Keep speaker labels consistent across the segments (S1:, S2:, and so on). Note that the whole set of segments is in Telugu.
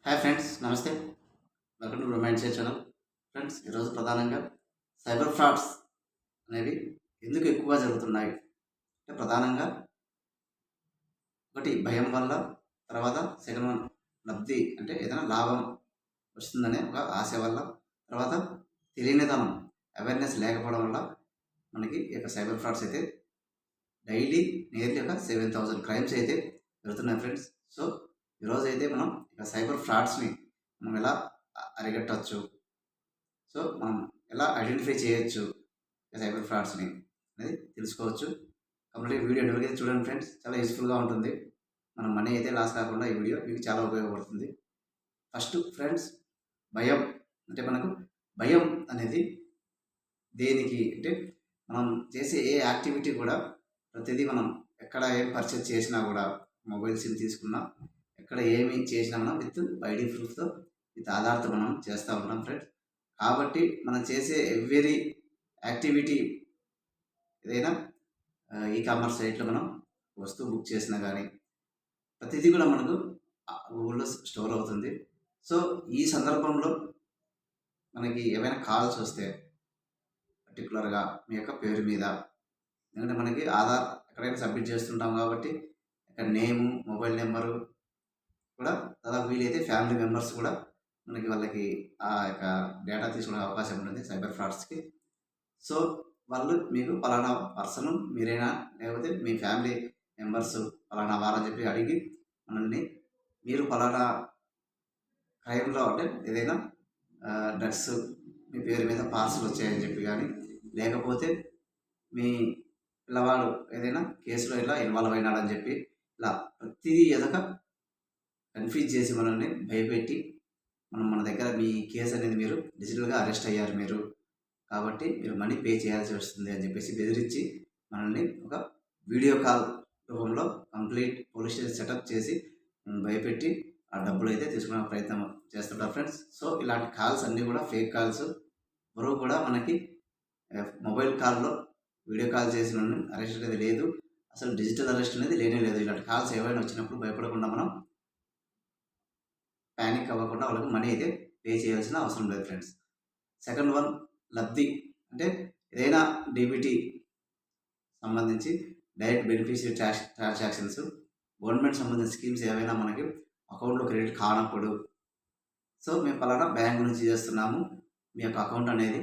S1: హాయ్ ఫ్రెండ్స్, నమస్తే. Welcome to romance channel. Friends, ఈరోజు ప్రధానంగా సైబర్ ఫ్రాడ్స్ అనేవి ఎందుకు ఎక్కువగా జరుగుతున్నాయి అంటే ప్రధానంగా ఒకటి భయం వల్ల, తర్వాత సెకండ్ వన్ లబ్ధి అంటే ఏదైనా లాభం వస్తుందనే ఒక ఆశ వల్ల, తర్వాత తెలియనితనం అవేర్నెస్ లేకపోవడం వల్ల మనకి ఈ యొక్క సైబర్ ఫ్రాడ్స్ అయితే డైలీ నియర్లీ ఒక 7,000 క్రైమ్స్ అయితే జరుగుతున్నాయి ఫ్రెండ్స్. సో ఈరోజు అయితే మనం ఇక సైబర్ ఫ్రాడ్స్ని మనం ఎలా అరికట్టవచ్చు, సో మనం ఎలా ఐడెంటిఫై చేయొచ్చు సైబర్ ఫ్రాడ్స్ని అనేది తెలుసుకోవచ్చు. కాబట్టి వీడియో ఎంతవరకు చూడండి ఫ్రెండ్స్, చాలా యూస్ఫుల్గా ఉంటుంది. మనం మనీ అయితే లాస్ కాకుండా ఈ వీడియో మీకు చాలా ఉపయోగపడుతుంది. ఫస్ట్ ఫ్రెండ్స్, భయం అంటే మనకు భయం అనేది దేనికి అంటే మనం చేసే ఏ యాక్టివిటీ కూడా ప్రతిదీ మనం ఎక్కడ ఏం పర్చేజ్ చేసినా కూడా, మొబైల్ సిమ్ తీసుకున్నా, ఎక్కడ ఏమి చేసినా మనం విత్ ఐడి ప్రూఫ్తో విత్ ఆధార్తో మనం చేస్తూ ఉంటాం ఫ్రెండ్స్. కాబట్టి మనం చేసే ఎవ్రీ యాక్టివిటీ ఏదైనా ఈ కామర్స్ సైట్లో మనం వస్తువు బుక్ చేసినా కానీ ప్రతిదీ కూడా మనకు గూగుల్లో స్టోర్ అవుతుంది. సో ఈ సందర్భంలో మనకి ఏమైనా కాల్స్ వస్తే పర్టికులర్గా మీ యొక్క పేరు మీద, ఎందుకంటే మనకి ఆధార్ ఎక్కడైనా సబ్మిట్ చేస్తుంటాం కాబట్టి ఇక్కడ నేము, మొబైల్ నెంబరు కూడా దాదాపు వీలైతే ఫ్యామిలీ మెంబర్స్ కూడా మనకి వాళ్ళకి ఆ యొక్క డేటా తీసుకునే అవకాశం ఉంటుంది సైబర్ ఫ్రాడ్స్కి. సో వాళ్ళు మీకు పలానా పర్సన్ మీరైనా, లేకపోతే మీ ఫ్యామిలీ మెంబర్స్ పలానా వారని చెప్పి అడిగి మనల్ని మీరు పలానా క్రైమ్లో అంటే ఏదైనా డ్రగ్స్ మీ పేరు మీద పార్సల్ వచ్చాయని చెప్పి కానీ, లేకపోతే మీ పిల్లవాడు ఏదైనా కేసులో ఇలా ఇన్వాల్వ్ అయినాడని చెప్పి ఇలా ప్రతిదీ ఏదొక కన్ఫ్యూజ్ చేసి మనల్ని భయపెట్టి మన దగ్గర మీ కేసు అనేది మీరు డిజిటల్గా అరెస్ట్ అయ్యారు మీరు, కాబట్టి మీరు మనీ పే చేయాల్సి వస్తుంది అని చెప్పేసి బెదిరించి మనల్ని ఒక వీడియో కాల్ రూపంలో కంప్లీట్ పోలీస్ స్టేషన్ సెటప్ చేసి భయపెట్టి ఆ డబ్బులు అయితే తీసుకునే ప్రయత్నం చేస్తుంటారు ఫ్రెండ్స్. సో ఇలాంటి కాల్స్ అన్నీ కూడా ఫేక్ కాల్స్. ఎవరు కూడా మనకి మొబైల్ కాల్లో వీడియో కాల్ చేసిన అరెస్ట్ అనేది లేదు, అసలు డిజిటల్ అరెస్ట్ అనేది లేనే లేదు. ఇలాంటి కాల్స్ ఏవైనా వచ్చినప్పుడు భయపడకుండా మనం ప్యానిక్ అవ్వకుండా వాళ్ళకి మనీ అయితే పే చేయాల్సిన అవసరం లేదు ఫ్రెండ్స్. సెకండ్ వన్ లబ్ధి అంటే ఏదైనా డీబీటీ సంబంధించి డైరెక్ట్ బెనిఫిషియరీ ట్రాన్సాక్షన్స్, గవర్నమెంట్ సంబంధించిన స్కీమ్స్ ఏవైనా మనకి అకౌంట్లో క్రెడిట్ కానప్పుడు, సో మేము పలానా బ్యాంక్ నుంచి చేస్తున్నాము, మీ యొక్క అకౌంట్ అనేది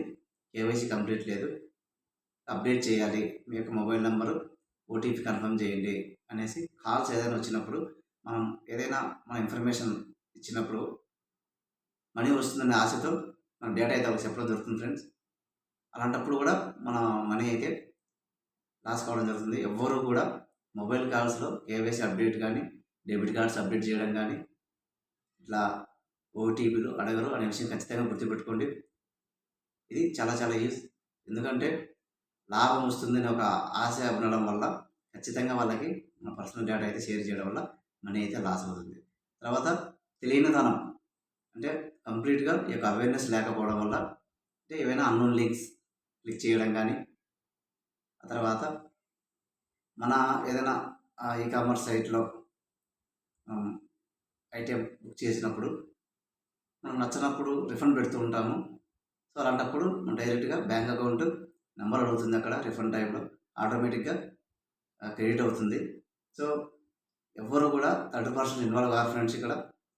S1: కేవైసీ కంప్లీట్ లేదు, అప్డేట్ చేయాలి, మీ యొక్క మొబైల్ నెంబరు ఓటీపీ కన్ఫర్మ్ చేయండి అనేసి కాల్స్ ఏదైనా వచ్చినప్పుడు, మనం ఏదైనా మన ఇన్ఫర్మేషన్ ఇచ్చినప్పుడు మనీ వస్తుందనే ఆశతో మన డేటా అయితే వాళ్ళకి చెప్పడం జరుగుతుంది ఫ్రెండ్స్. అలాంటప్పుడు కూడా మన మనీ అయితే లాస్ కావడం జరుగుతుంది. ఎవ్వరూ కూడా మొబైల్ కాల్స్లో కేవైసీ అప్డేట్ కానీ, డెబిట్ కార్డ్స్ అప్డేట్ చేయడం కానీ, ఇట్లా ఓటీపీలు అడగరు అనే విషయం ఖచ్చితంగా గుర్తుపెట్టుకోండి. ఇది చాలా చాలా యూజ్. ఎందుకంటే లాభం వస్తుందని ఒక ఆశ ఉండడం వల్ల ఖచ్చితంగా వాళ్ళకి మన పర్సనల్ డేటా అయితే షేర్ చేయడం వల్ల మనీ అయితే లాస్ అవుతుంది. తర్వాత తెలియనితనం అంటే కంప్లీట్గా ఈ యొక్క అవేర్నెస్ లేకపోవడం వల్ల, అంటే ఏవైనా అన్నోన్ లింక్స్ క్లిక్ చేయడం కానీ, ఆ తర్వాత మన ఏదైనా ఈ కామర్స్ సైట్లో ఐటెం బుక్ చేసినప్పుడు మనం నచ్చినప్పుడు రిఫండ్ పెడుతూ ఉంటాము. సో అలాంటప్పుడు మనం డైరెక్ట్గా బ్యాంక్ అకౌంట్ నెంబర్ అడుగుతుంది, అక్కడ రిఫండ్ టైంలో ఆటోమేటిక్గా క్రెడిట్ అవుతుంది. సో ఎవ్వరు కూడా థర్డ్ పర్సన్ ఇన్వాల్వ్ కాదు ఫ్రెండ్స్. ఇక్కడ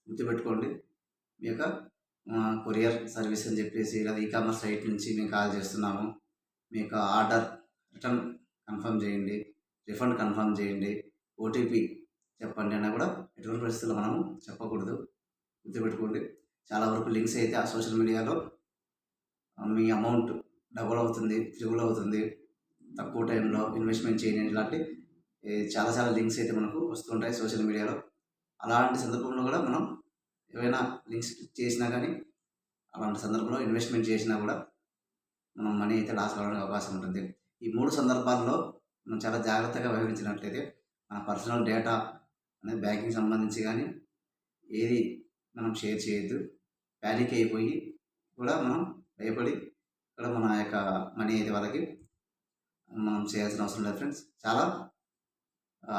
S1: గుర్తుపెట్టుకోండి, మీ యొక్క కొరియర్ సర్వీస్ అని చెప్పేసి లేదా ఈ కామర్స్ సైట్ నుంచి మేము కాల్ చేస్తున్నాము, మీ యొక్క ఆర్డర్ రిటర్న్ కన్ఫర్మ్ చేయండి, రిఫండ్ కన్ఫర్మ్ చేయండి, ఓటీపీ చెప్పండి అన్నా కూడా ఎటువంటి పరిస్థితుల్లో మనము చెప్పకూడదు. గుర్తుపెట్టుకోండి, చాలా వరకు లింక్స్ అయితే ఆ సోషల్ మీడియాలో మీ అమౌంట్ డబుల్ అవుతుంది, త్రిబుల్ అవుతుంది, తక్కువ టైంలో ఇన్వెస్ట్మెంట్ చేయండి, ఇలాంటి చాలా చాలా లింక్స్ అయితే మనకు వస్తుంటాయి సోషల్ మీడియాలో. అలాంటి సందర్భంలో కూడా మనం ఏవైనా లింక్స్ క్లిక్ చేసినా కానీ, అలాంటి సందర్భంలో ఇన్వెస్ట్మెంట్ చేసినా కూడా మనం మనీ అయితే లాస్ అవ్వడానికి అవకాశం ఉంటుంది. ఈ 3 సందర్భాల్లో మనం చాలా జాగ్రత్తగా వ్యవహరించినట్లయితే మన పర్సనల్ డేటా అనేది బ్యాంకింగ్ సంబంధించి కానీ ఏది మనం షేర్ చేయొద్దు. ప్యానిక్ అయిపోయి కూడా మనం భయపడి ఇక్కడ మన యొక్క మనీ అయితే వాళ్ళకి మనం చేయాల్సిన అవసరం లేదు ఫ్రెండ్స్. చాలా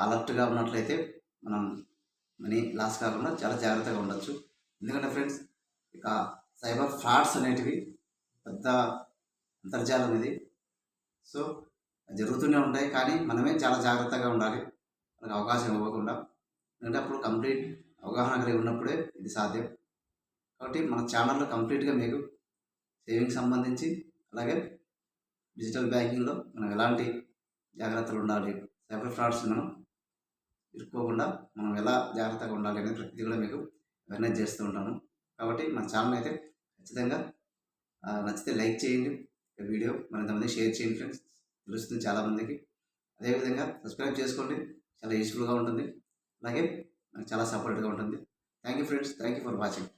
S1: అలర్ట్గా ఉన్నట్లయితే మనం మనీ లాస్ కాకుండా చాలా జాగ్రత్తగా ఉండొచ్చు. ఎందుకంటే ఫ్రెండ్స్ ఇక సైబర్ ఫ్రాడ్స్ అనేటివి పెద్ద అంతర్జాలం ఇది. సో జరుగుతూనే ఉంటాయి, కానీ మనమే చాలా జాగ్రత్తగా ఉండాలి మనకు అవకాశం ఇవ్వకుండా. ఎందుకంటే అప్పుడు కంప్లీట్ అవగాహన కలిగి ఉన్నప్పుడే ఇది సాధ్యం. కాబట్టి మన ఛానల్లో కంప్లీట్గా మీకు సేవింగ్స్ సంబంధించి, అలాగే డిజిటల్ బ్యాంకింగ్లో మనం ఎలాంటి జాగ్రత్తలు ఉండాలి, సైబర్ ఫ్రాడ్స్ మనం ఇరుక్కోకుండా మనం ఎలా జాగ్రత్తగా ఉండాలి అనేది ప్రతిదీ కూడా మీకు అవేర్నెస్ చేస్తూ ఉంటాను. కాబట్టి మన ఛానల్ అయితే ఖచ్చితంగా నచ్చితే లైక్ చేయండి, వీడియో మరింతమంది షేర్ చేయండి ఫ్రెండ్స్, తెలుస్తుంది చాలామందికి. అదేవిధంగా సబ్స్క్రైబ్ చేసుకోండి, చాలా యూస్ఫుల్గా ఉంటుంది, అలాగే మనకు చాలా సపోర్ట్గా ఉంటుంది. Thank you friends, thank you for watching.